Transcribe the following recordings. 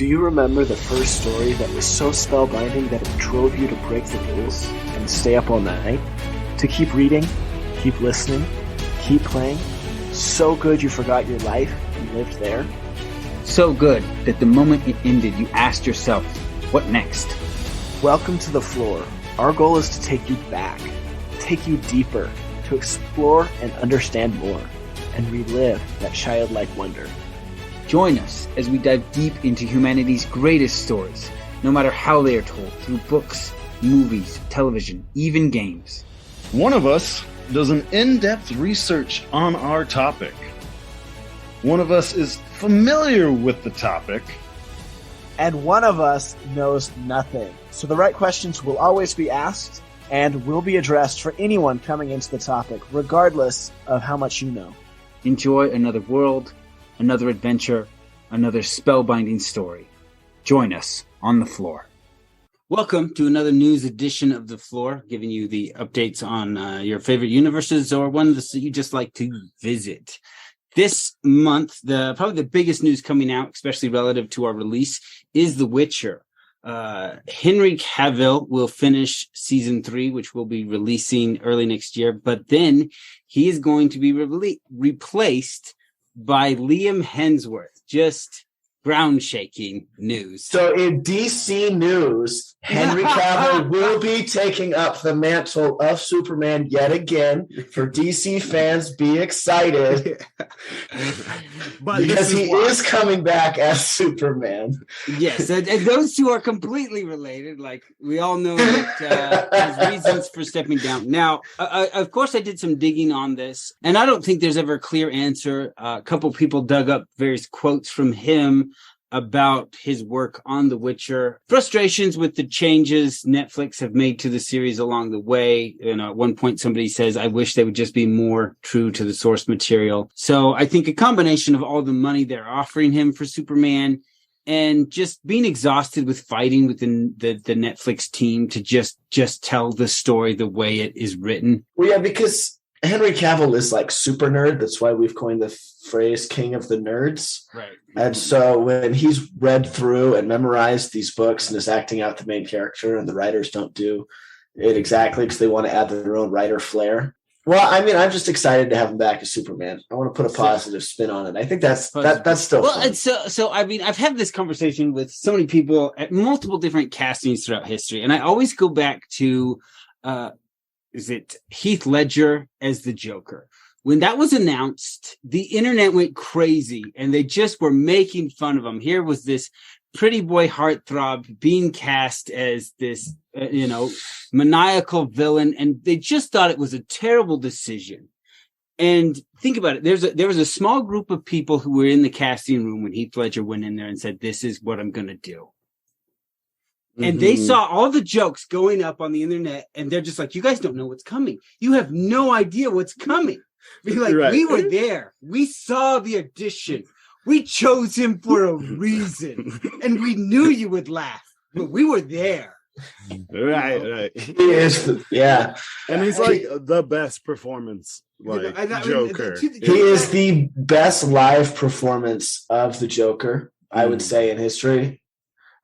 Do you remember the first story that was so spellbinding that it drove you to break the rules and stay up all night? To keep reading, keep listening, keep playing? So good you forgot your life and lived there? So good that the moment it ended, you asked yourself, what next? Welcome to the Flore. Our goal is to take you back, take you deeper, to explore and understand more, and relive that childlike wonder. Join us as we dive deep into humanity's greatest stories, no matter how they are told, through books, movies, television, even games. One of us does an in-depth research on our topic. One of us is familiar with the topic. And one of us knows nothing. So the right questions will always be asked and will be addressed for anyone coming into the topic, regardless of how much you know. Enjoy another world, another adventure, another spellbinding story. Join us on the Flore. Welcome to another news edition of the Flore, giving you the updates on your favorite universes or ones that you just like to visit. This month, probably the biggest news coming out, especially relative to our release, is The Witcher. Henry Cavill will finish season 3, which will be releasing early next year, but then he is going to be replaced by Liam Hemsworth. Just ground-shaking news. So in DC news, Henry Cavill will be taking up the mantle of Superman yet again. For DC fans, be excited. Because he is coming back as Superman. Yes, and those two are completely related. Like, we all know that there's reasons for stepping down. Now, of course, I did some digging on this, and I don't think there's ever a clear answer. A couple people dug up various quotes from him about his work on The Witcher, frustrations with the changes Netflix have made to the series along the way. At one point somebody says, I wish they would just be more true to the source material. So I think a combination of all the money they're offering him for Superman and just being exhausted with fighting within the Netflix team to just tell the story the way it is written. Well, yeah, because Henry Cavill is like super nerd. That's why we've coined the phrase king of the nerds. Right. And so when he's read through and memorized these books and is acting out the main character, and the writers don't do it exactly because they want to add their own writer flair. Well, I mean, I'm just excited to have him back as Superman. I want to put a positive spin on it. I think that's still fun. And so I mean, I've had this conversation with so many people at multiple different castings throughout history, and I always go back to is it Heath Ledger as the Joker? When that was announced, the internet went crazy and they just were making fun of him. Here was this pretty boy heartthrob being cast as this, maniacal villain. And they just thought it was a terrible decision. And think about it. There was a small group of people who were in the casting room when Heath Ledger went in there and said, this is what I'm going to do. And they saw all the jokes going up on the internet, and they're just like, you guys don't know what's coming. You have no idea what's coming. We were there. We saw the audition. We chose him for a reason. And we knew you would laugh, but we were there. Right. He is, yeah. And he's like the best performance, Joker. He is the best live performance of the Joker, I would say, in history.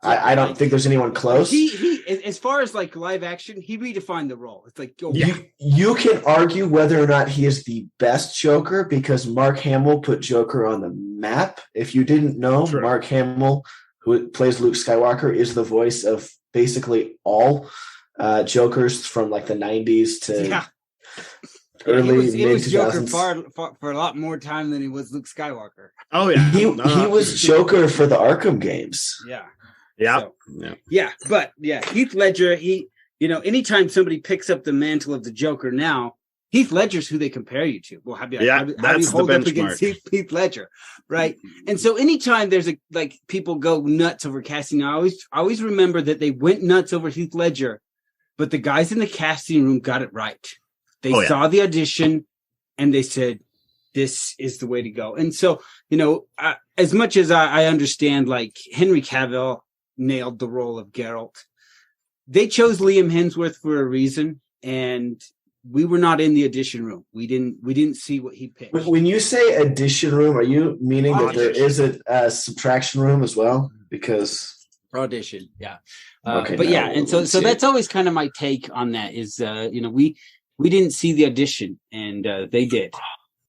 I don't think there's anyone close. He as far as like live action, he redefined the role. It's like, you can argue whether or not he is the best Joker because Mark Hamill put Joker on the map. If you didn't know, True. Mark Hamill, who plays Luke Skywalker, is the voice of basically all Jokers from like the 90s to early he was Joker mid-2000s. for a lot more time than he was Luke Skywalker. Oh yeah, He was Joker for the Arkham games. Yeah. Yeah. Heath Ledger, anytime somebody picks up the mantle of the Joker now, Heath Ledger's who they compare you to. Well, how do you hold up against Heath Ledger, right? And so anytime there's people go nuts over casting, I always remember that they went nuts over Heath Ledger, but the guys in the casting room got it right. They saw the audition and they said, this is the way to go. And so, as much as I understand, like Henry Cavill nailed the role of Geralt, they chose Liam Hemsworth for a reason, and we were not in the audition room. We didn't see what he picked. When you say audition room, are you meaning that there is a subtraction room as well? because Audition, yeah. Okay, but no, yeah, and so let's see. that's always kind of my take on that is, we didn't see the audition, and they did.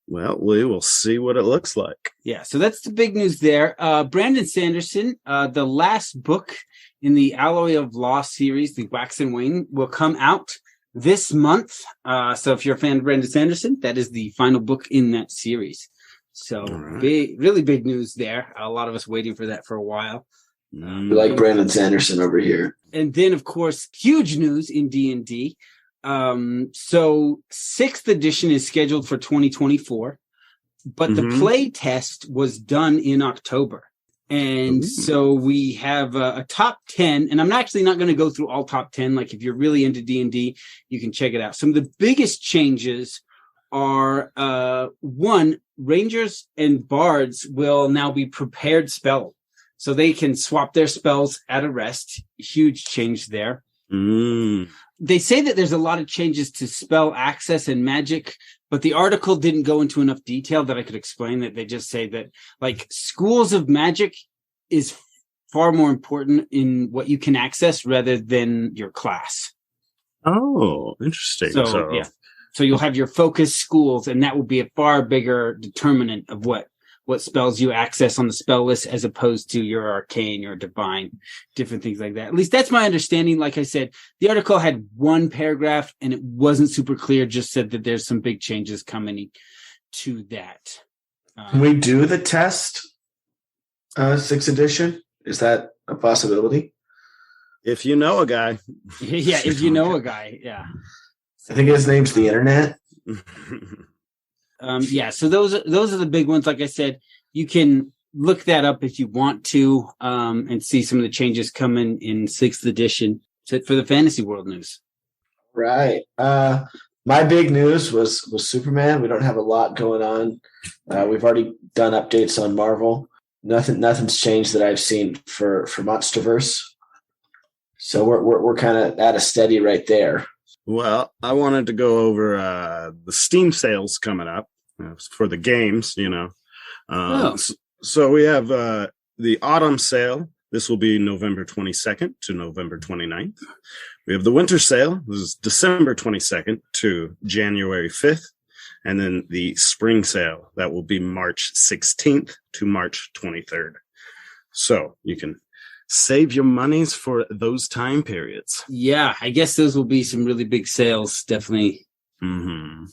Well, we will see what it looks like. Yeah, so that's the big news there. Brandon Sanderson, the last book in the Alloy of Law series, the Wax and Wane, will come out this month. So if you're a fan of Brandon Sanderson, that is the final book in that series. So really big news there. A lot of us waiting for that for a while. We like Brandon Sanderson over here. And then, of course, huge news in D&D. So 6th edition is scheduled for 2024, but the play test was done in October. And so we have a top 10, and I'm actually not going to go through all top 10. Like if you're really into D&D, you can check it out. Some of the biggest changes are, one, Rangers and Bards will now be prepared spell. So they can swap their spells at a rest. Huge change there. They say that there's a lot of changes to spell access and magic, but the article didn't go into enough detail that I could explain that. They just say that like schools of magic is far more important in what you can access rather than your class. Oh, interesting. So yeah. So you'll have your focus schools, and that will be a far bigger determinant of what spells you access on the spell list as opposed to your arcane, your divine, different things like that. At least that's my understanding. Like I said, the article had one paragraph and it wasn't super clear, just said that there's some big changes coming to that. Can we do the test 6th edition? Is that a possibility? If you know a guy. Yeah, if you know a guy, yeah. I think his name's the Internet. Yeah, so those are the big ones. Like I said, you can look that up if you want to, and see some of the changes coming in 6th edition. That's it for the fantasy world news. Right. My big news was Superman. We don't have a lot going on. We've already done updates on Marvel. Nothing's changed that I've seen for Monsterverse. So we're kind of at a steady right there. Well, I wanted to go over the Steam sales coming up for the games, So we have the autumn sale. This will be November 22nd to November 29th. We have the winter sale. This is December 22nd to January 5th. And then the spring sale. That will be March 16th to March 23rd. So you can save your monies for those time periods. Yeah, I guess those will be some really big sales, definitely. In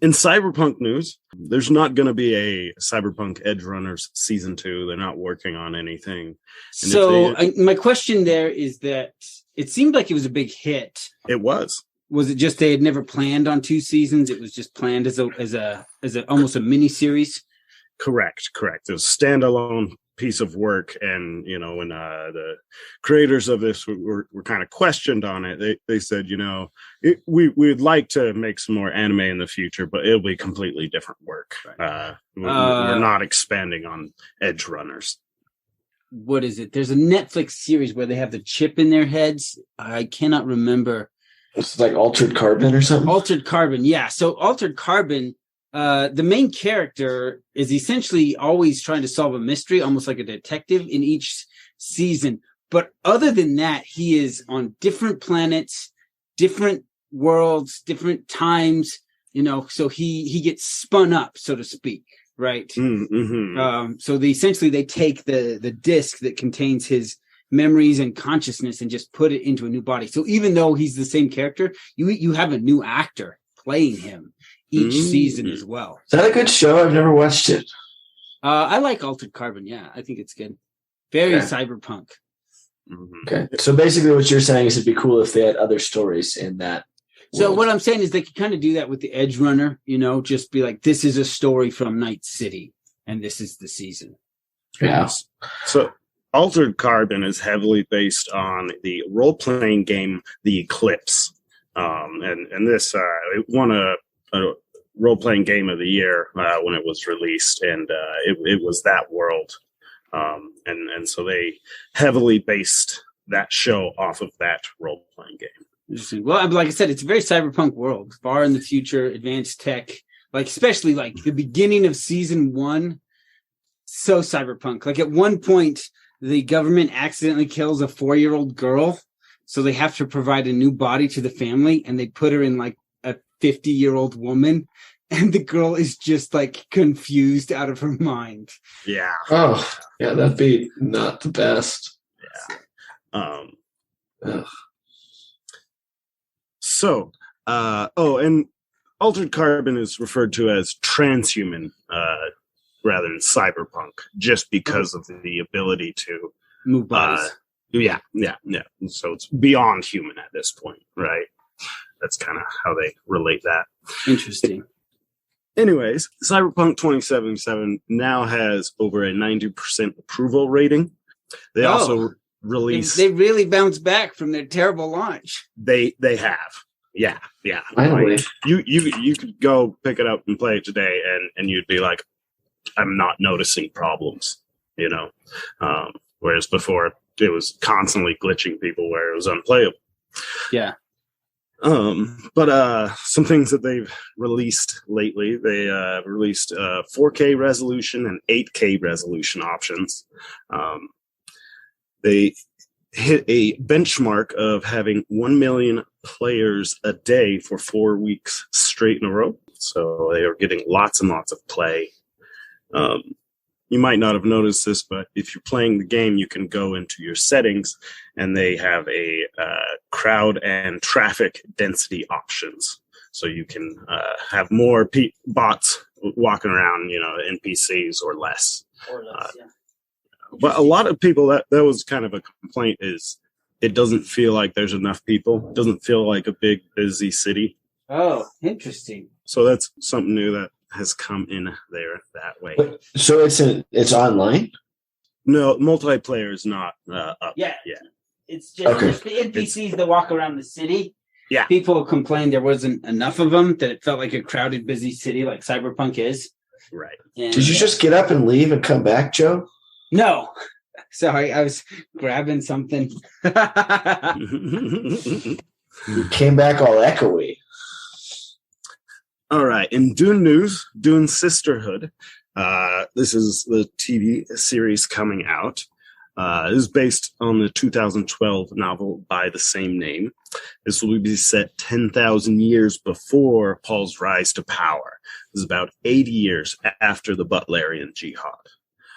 Cyberpunk news, there's not going to be a Cyberpunk Edge Runners Season 2. They're not working on anything. And so my question there is that it seemed like it was a big hit. It was. Was it just they had never planned on 2 seasons? It was just planned as a almost a mini series? Correct. It was a standalone piece of work, and when the creators of this were kind of questioned on it, they said, we'd like to make some more anime in the future, but it'll be completely different work. Right. We're not expanding on Edge Runners. What is it? There's a Netflix series where they have the chip in their heads. I cannot remember. It's like Altered Carbon or something. Altered Carbon, yeah. So Altered Carbon. The main character is essentially always trying to solve a mystery, almost like a detective in each season. But other than that, he is on different planets, different worlds, different times, so he gets spun up, so to speak. Right. So they take the disc that contains his memories and consciousness and just put it into a new body. So even though he's the same character, you have a new actor playing him each season as well. Is that a good show? I've never watched it. I like Altered Carbon. Yeah, I think it's good. Very cyberpunk. Okay. So basically what you're saying is it'd be cool if they had other stories in that. So what I'm saying is they could kind of do that with the Edge Runner, just be like, this is a story from Night City and this is the season. Yeah. So Altered Carbon is heavily based on the role-playing game, The Eclipse. And this it won a role-playing game of the year when it was released, and it was that world, and so they heavily based that show off of that role-playing game. Interesting. Well, like I said, it's a very cyberpunk world, far in the future, advanced tech, like especially like the beginning of season 1, so cyberpunk. Like at one point, the government accidentally kills a 4-year-old girl, so they have to provide a new body to the family, and they put her in like a 50-year-old woman, and the girl is just like confused out of her mind. Yeah. Oh, yeah, that'd be not the best. Yeah. Ugh. So, and Altered Carbon is referred to as transhuman rather than cyberpunk, just because of the ability to Move bodies. Yeah. So it's beyond human at this point, right? That's kind of how they relate that. Interesting. Anyways, Cyberpunk 2077 now has over a 90% approval rating. They also release. They really bounced back from their terrible launch. They have. Yeah. Finally. Like, you could go pick it up and play it today, and you'd be like, I'm not noticing problems, you know. Whereas before it was constantly glitching people where it was unplayable. Yeah. But some things that they've released lately, they released 4K resolution and 8K resolution options. They hit a benchmark of having 1 million players a day for 4 weeks straight in a row. So they are getting lots and lots of play. You might not have noticed this, but if you're playing the game, you can go into your settings and they have a crowd and traffic density options. So you can have more bots walking around, you know, NPCs or less. Yeah. But a lot of people, that was kind of a complaint, is it doesn't feel like there's enough people. It doesn't feel like a big, busy city. Oh, interesting. So that's something new that has come in there that way. So it's online? No, multiplayer is not up Yeah. yet. It's just Okay. the NPCs that walk around the city. Yeah. People complained there wasn't enough of them, that it felt like a crowded, busy city like Cyberpunk is. Right. And, Did you just get up and leave and come back, Joe? No. Sorry, I was grabbing something. You came back all echoey. All right. In Dune news, Dune Sisterhood. This is the TV series coming out. It is based on the 2012 novel by the same name. This will be set 10,000 years before Paul's rise to power. This is about 80 years after the Butlerian Jihad.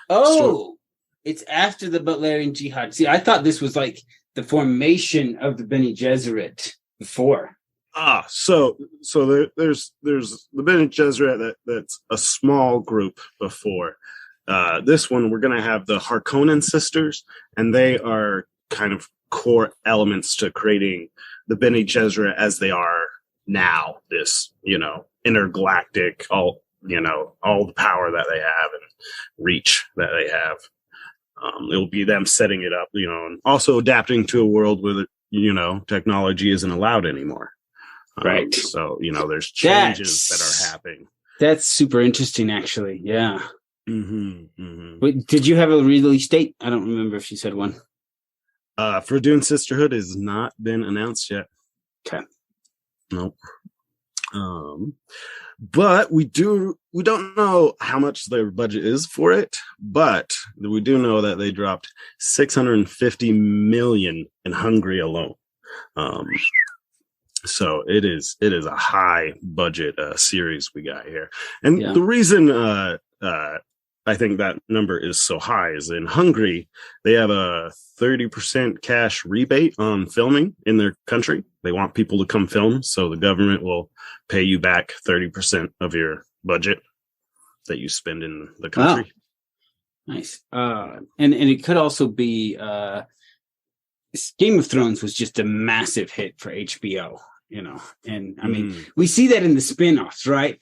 Oh, it's after the Butlerian Jihad. See, I thought this was like the formation of the Bene Gesserit before. So there's the Bene Gesserit that's a small group before. This one, we're going to have the Harkonnen sisters, and they are kind of core elements to creating the Bene Gesserit as they are now. This, you know, intergalactic, all the power that they have and reach that they have. It'll be them setting it up, you know, and also adapting to a world where, you know, technology isn't allowed anymore. Right. So, you know, there's changes that are happening. That's super interesting, actually. Yeah. Mm-hmm, mm-hmm. Wait, did you have a release date? I don't remember if you said one. For Dune Sisterhood has not been announced yet. Okay. Nope. But we don't know how much their budget is for it, but we do know that they dropped 650 million in Hungary alone. So it is a high budget series we got here. And the reason I think that number is so high is in Hungary, they have a 30% cash rebate on filming in their country. They want people to come film, so the government will pay you back 30% of your budget that you spend in the country. Wow. Nice. And it could also be Game of Thrones was just a massive hit for HBO, you know. And I mean, we see that in the spin-offs, right?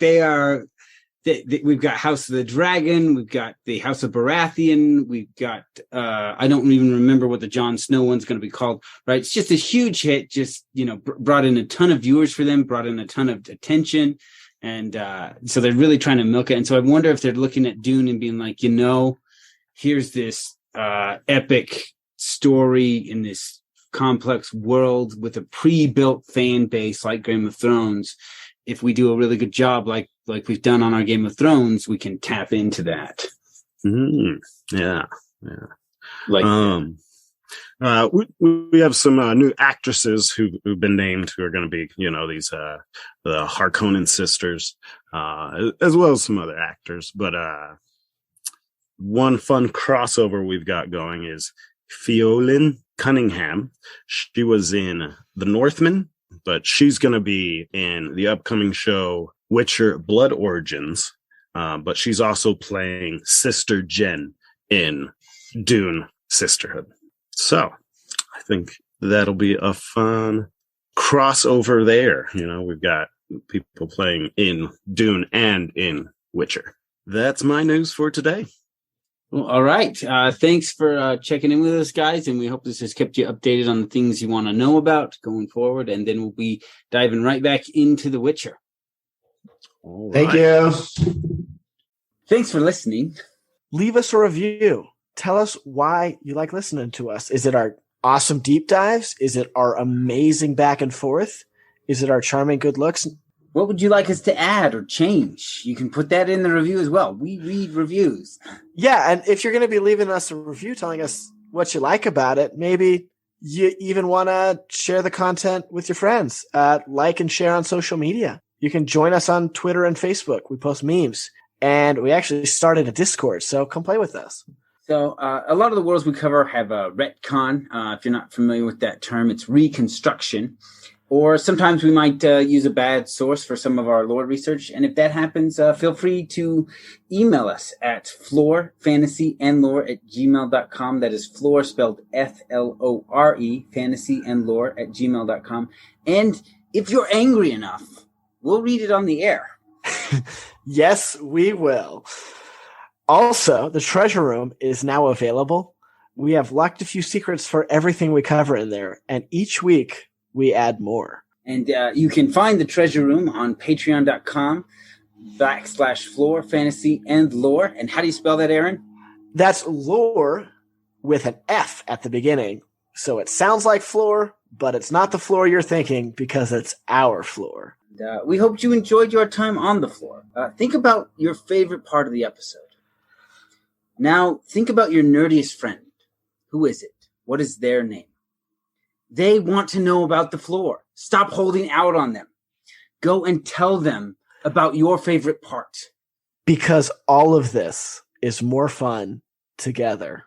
We've got House of the Dragon, we've got the House of Baratheon, we've got I don't even remember what the Jon Snow one's going to be called, right? It's just a huge hit, just, you know, brought in a ton of viewers for them, brought in a ton of attention, and so they're really trying to milk it. And so I wonder if they're looking at Dune and being like, you know, here's this epic story in this complex world with a pre-built fan base like Game of Thrones. If we do a really good job, like we've done on our Game of Thrones, we can tap into that. Mm-hmm. Yeah. Like, we have some new actresses who've been named who are going to be, these the Harkonnen sisters, as well as some other actors. But one fun crossover we've got going is Fionn Cunningham. She was in The Northman, but she's going to be in the upcoming show Witcher Blood Origins. But she's also playing Sister Jen in Dune Sisterhood. So I think that'll be a fun crossover there. We've got people playing in Dune and in Witcher. That's my news for today. Well, all right. Thanks for checking in with us, guys. And we hope this has kept you updated on the things you want to know about going forward. And then we'll be diving right back into The Witcher. All Thank right. you. Thanks for listening. Leave us a review. Tell us why you like listening to us. Is it our awesome deep dives? Is it our amazing back and forth? Is it our charming good looks? What would you like us to add or change? You can put that in the review as well. We read reviews. Yeah, and if you're going to be leaving us a review telling us what you like about it, maybe you even want to share the content with your friends. Like and share on social media. You can join us on Twitter and Facebook. We post memes. And we actually started a Discord, so come play with us. So a lot of the worlds we cover have a retcon. If you're not familiar with that term, it's reconstruction. Or sometimes we might use a bad source for some of our lore research. And if that happens, feel free to email us at florefantasyandlore@gmail.com. That is Flore spelled Flore, fantasyandlore@gmail.com. And if you're angry enough, we'll read it on the air. Yes, we will. Also, the treasure room is now available. We have locked a few secrets for everything we cover in there, and each week we add more. And you can find the treasure room on patreon.com/Flore Fantasy and Lore. And how do you spell that, Aaron? That's lore with an F at the beginning. So it sounds like floor, but it's not the floor you're thinking because it's our floor. We hope you enjoyed your time on the floor. Think about your favorite part of the episode. Now, think about your nerdiest friend. Who is it? What is their name? They want to know about the floor. Stop holding out on them. Go and tell them about your favorite part. Because all of this is more fun together.